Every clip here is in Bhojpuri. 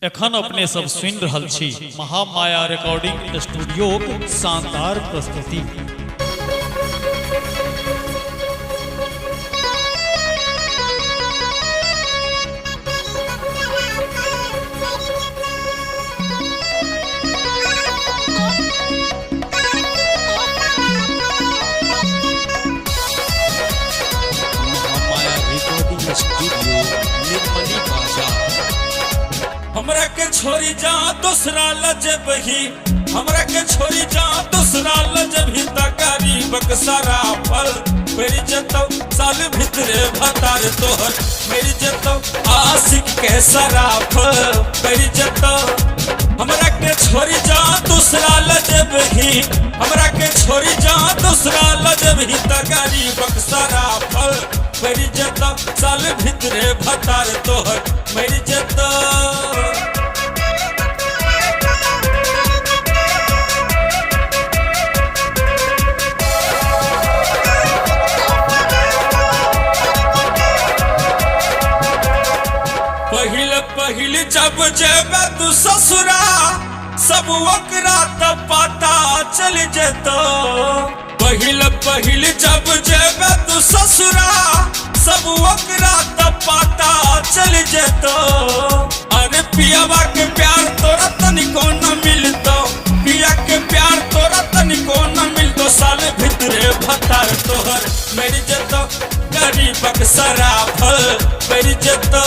एखन अपने सब सुन रहल छी महामाया रिकॉर्डिंग स्टूडियो शानदार प्रस्तुति। महामाया रिकॉर्डिंग स्टूडियो निर्मली बाजार। हमरा के छोरी जा दूसरा लजबही, हमरा के छोरी जा दूसरा लजबही तकारी बक्सरा फल मेरी जतो साल भितरे भतार तोहर मेरी जतो आशिक के सराफल मेरी जतो। हमरा के छोरी जा दूसरा लजबही, हमरा के छोरी जा दूसरा लजबही तकारी बक्सरा फल मेरी जतो साल भितरे भतार तोहर मेरी जतो। पहिल जब जेबे तू ससुरा सब ओकरा त पता चल जेतो। पहिल जब जेबे तू ससुरा सब ओकरा त पता चल जेतो। अरे पियावा के प्यार तोरा तनिको न मिलतो, पिया के प्यार तोरा तनिको न मिलतो साल भितरे भतार तोहर मेरी जतो गरीबक सराफल मेरी जतो।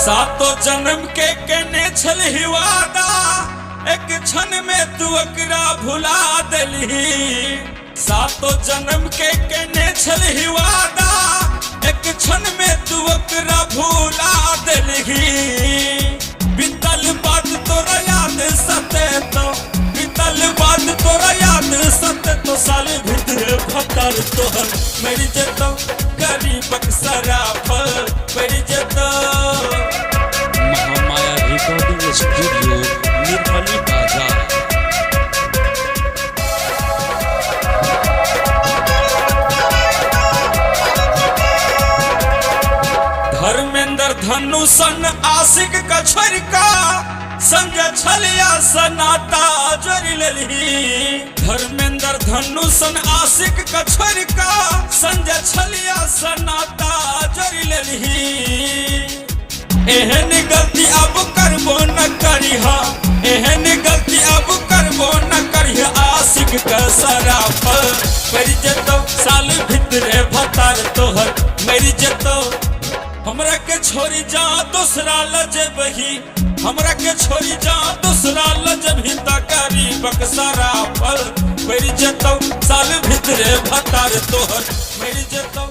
सातो जन्म के कहने छल वादा एक क्षण में तू ओकरा भुला देलही। सातो जन्म के कहने छल वादा एक क्षण में तू ओकरा भुला देलही। बीतल बात तोरा याद सते तो, बीतल बात तोरा याद सते तो साल भीतर भतार तोहर मेरी जतो गरीबक सराफल मेरी जतो। महामाया रिकॉर्डिंग स्टूडियो निर्मली बाजार। धर्मेंद्र धनु सन आशिक का छोरिका संग छलिया सनाता जोड़ लेलही। धर्मेंद्र धनु सन आशिक का छोरिका संग छलिया सनाता जोड़ लेलही। एहन गलती अब करबो न करिहा, एहन गलती अब करबो न करिहा आशिक का सराफल मेरी जतो साल भितरे भतार तोहर मेरी जतो। हमरा के छोरी जा दूसरा लजबही, हमरा के छोरी जा दूसरा लजबही तकारी बक्सरा फल मेरी जतो साल भितरे भतार तोहर मेरी जतो।